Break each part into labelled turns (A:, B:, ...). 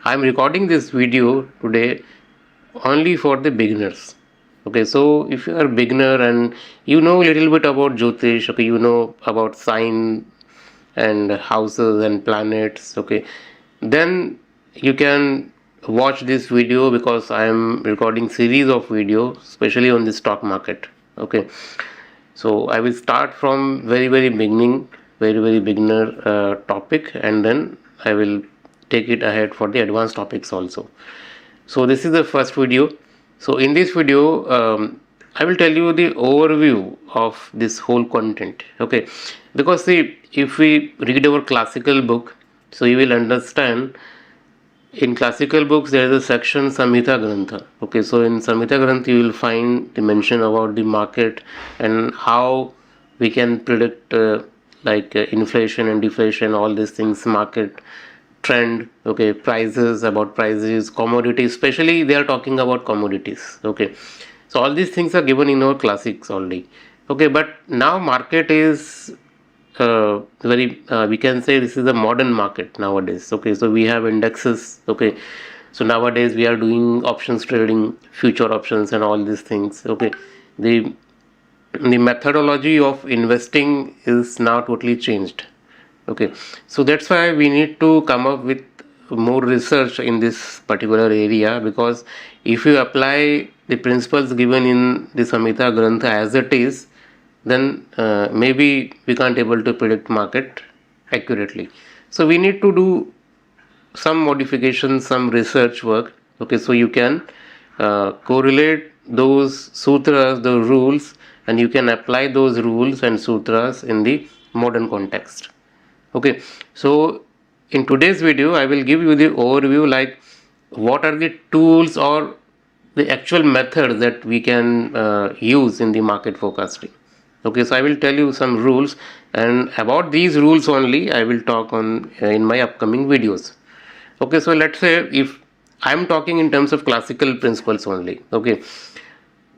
A: I'm recording this video today only for the beginners. Okay, so if you are a beginner and you know a little bit about Jyotish, okay, you know about sign and houses and planets, okay, then you can watch this video because I am recording series of videos, especially on the stock market. Okay, so I will start from very beginning, very beginner topic, and then I will take it ahead for the advanced topics also. So this is the first video. So in this video, I will tell you the overview of this whole content. Okay, because see, if we read our classical book, so you will understand. In classical books, there is a section Samhita Grantha. Okay, so in Samhita Grantha, you will find the mention about the market and how we can predict inflation and deflation, all these things, market trend, okay, prices, about prices, commodities, especially they are talking about commodities. Okay, so all these things are given in our classics only. Okay, but now market is we can say this is a modern market nowadays. Okay, so we have indexes. Okay, so nowadays we are doing options trading, future options and all these things. Okay, the the methodology of investing is now totally changed. Okay, so that's why we need to come up with more research in this particular area, because if you apply the principles given in the Samhita Grantha as it is, then maybe we can't able to predict market accurately. So we need to do some modifications, some research work. Okay, so you can correlate those sutras, the rules, and you can apply those rules and sutras in the modern context. Okay, so in today's video I will give you the overview, like what are the tools or the actual methods that we can use in the market forecasting. Okay, so I will tell you some rules, and about these rules only I will talk on in my upcoming videos. Okay, so let's say if I am talking in terms of classical principles only. Okay,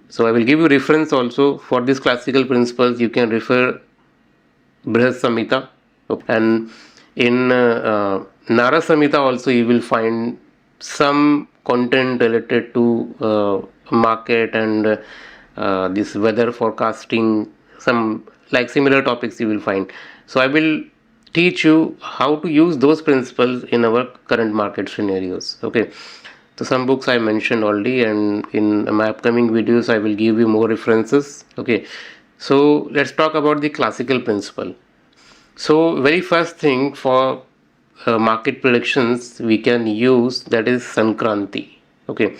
A: so I will give you reference also for these classical principles. You can refer Brihat Samhita, and in Nara Samhita also you will find some content related to market and this weather forecasting, some like similar topics you will find. So I will teach you how to use those principles in our current market scenarios. Okay, so some books I mentioned already, and in my upcoming videos I will give you more references. Okay, so let's talk about the classical principle. So very first thing for market predictions we can use, that is Sankranti. Okay,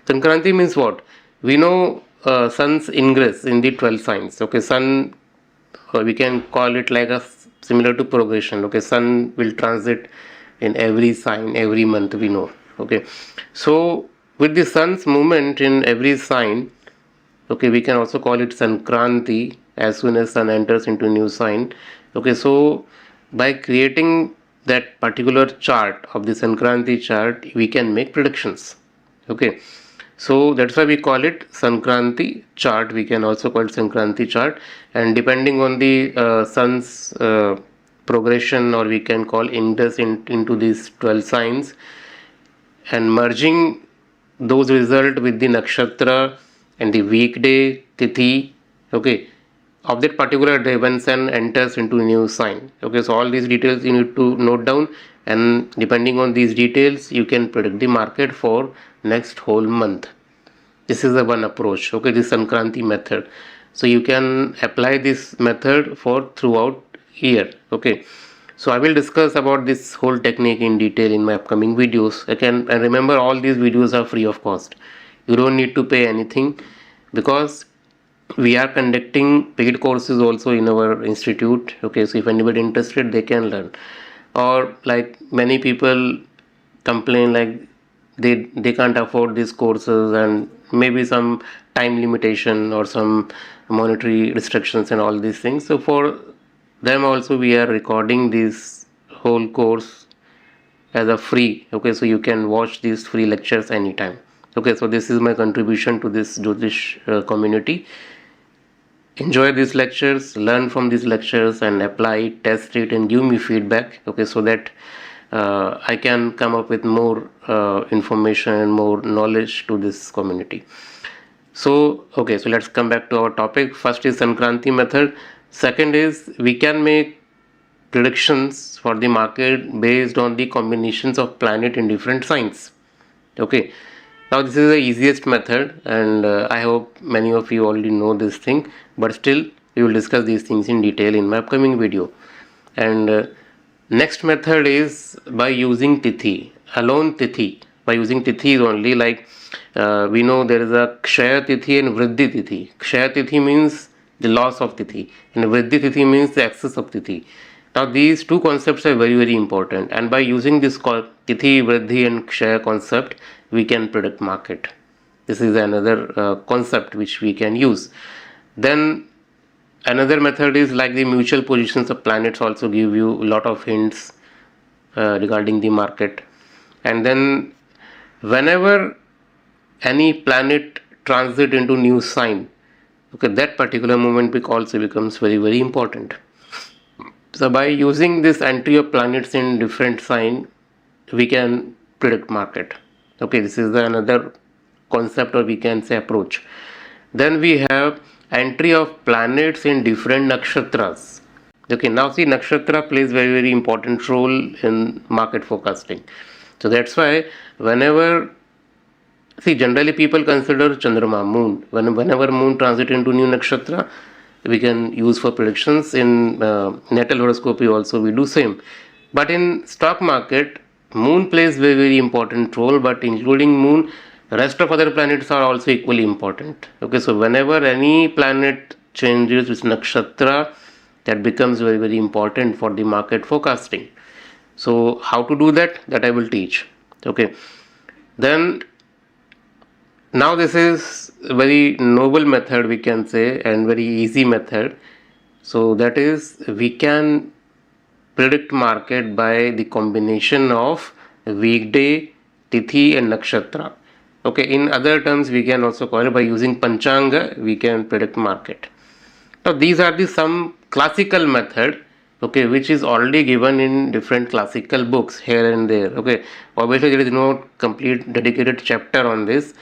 A: Sankranti means what? We know sun's ingress in the 12 signs. Okay, sun, we can call it like a similar to progression. Okay, sun will transit in every sign every month, we know. Okay, so with the sun's movement in every sign, okay, we can also call it Sankranti as soon as sun enters into new sign. Okay, so by creating that particular chart of the Sankranti chart, we can make predictions. Okay, so that's why we call it Sankranti chart. We can also call it Sankranti chart, and depending on the sun's progression, or we can call Ingress into these 12 signs, and merging those results with the nakshatra and the weekday, tithi, okay, of that particular day when sun enters into a new sign. Okay, so all these details you need to note down, and depending on these details you can predict the market for next whole month. This is the one approach. Okay, this Sankranti method. So you can apply this method for throughout year. Okay, so I will discuss about this whole technique in detail in my upcoming videos. And remember, all these videos are free of cost. You don't need to pay anything, because we are conducting paid courses also in our institute. Okay, so if anybody interested, they can learn. Or like many people complain like they can't afford these courses, and maybe some time limitation or some monetary restrictions and all these things. So for them also we are recording this whole course as a free. Okay, so you can watch these free lectures anytime. Okay, so this is my contribution to this Jyotish community. Enjoy these lectures, learn from these lectures, and apply it, test it, and give me feedback. Okay, so that I can come up with more information and more knowledge to this community. So, okay, so let's come back to our topic. First is Sankranti method. Second is we can make predictions for the market based on the combinations of planet in different signs. Okay, now this is the easiest method, and I hope many of you already know this thing, but still we will discuss these things in detail in my upcoming video. And next method is by using tithi, alone tithi. By using tithi is only like we know there is a kshaya tithi and vriddhi tithi. Kshaya tithi means the loss of tithi, and vriddhi tithi means the excess of tithi. Now these two concepts are very very important, and by using this tithi, vriddhi and kshaya concept, we can predict market. This is another concept which we can use. Then another method is like the mutual positions of planets also give you a lot of hints regarding the market. And then whenever any planet transit into new sign, okay, that particular moment also becomes very very important. So by using this entry of planets in different sign, we can predict market. Okay, this is another concept, or we can say approach. Then we have entry of planets in different nakshatras. Okay, now see, nakshatra plays very very important role in market forecasting. So that's why whenever, see, generally people consider Chandrama, moon. Whenever moon transit into new nakshatra, we can use for predictions. In natal horoscopy also we do same. But in stock market, moon plays very very important role, but including moon, rest of other planets are also equally important. Okay, so whenever any planet changes its nakshatra, that becomes very very important for the market forecasting. So how to do that I will teach. Okay, then now this is a very noble method, we can say, and very easy method. So that is, we can predict market by the combination of weekday, tithi and nakshatra. Okay, in other terms we can also call it, by using panchanga we can predict market. Now these are the some classical method, okay, which is already given in different classical books here and there. Okay, obviously there is no complete dedicated chapter on this.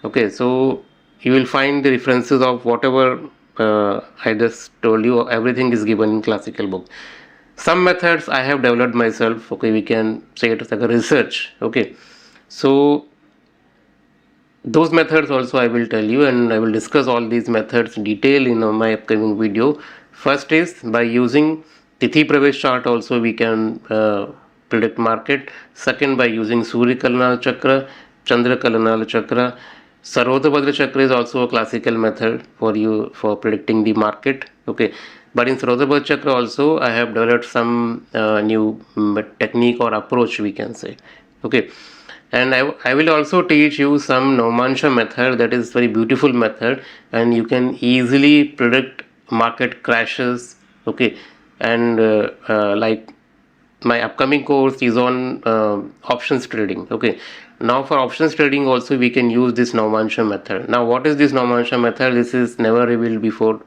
A: Okay, so you will find the references of whatever I just told you. Everything is given in classical book. Some methods I have developed myself. Okay, we can say it as like a research. Okay, so those methods also I will tell you, and I will discuss all these methods in detail in my upcoming video. First is by using tithi pravesh chart also we can predict market. Second, by using Surya Kalanal Chakra, Chandra Kalanal Chakra. Sarvodabhadra Chakra is also a classical method for you for predicting the market. Okay, but in Sarvodabhadra Chakra also I have developed some new technique or approach, we can say. Okay, and I will also teach you some Naumansha method, that is very beautiful method, and you can easily predict market crashes. Okay, and like my upcoming course is on options trading. Okay, now for options trading also we can use this Naumansha method. Now what is this Naumansha method? This is never revealed before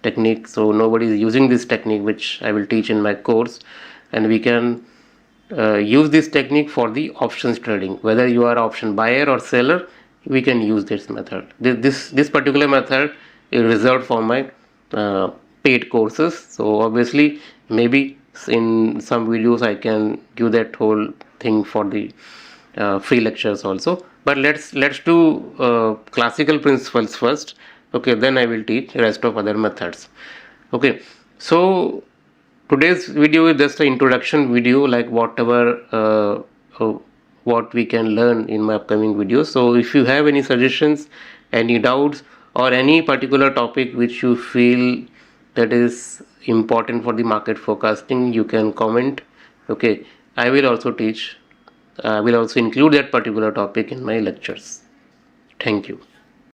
A: technique, so nobody is using this technique, which I will teach in my course, and we can use this technique for the options trading. Whether you are option buyer or seller, we can use this method. This particular method is reserved for my paid courses. So obviously maybe in some videos I can give that whole thing for the free lectures also, but let's do classical principles first. Okay, then I will teach rest of other methods. Okay, so today's video is just an introduction video, like whatever what we can learn in my upcoming videos. So if you have any suggestions, any doubts, or any particular topic which you feel that is important for the market forecasting, you can comment. Okay, I will also teach, I will also include that particular topic in my lectures. Thank you.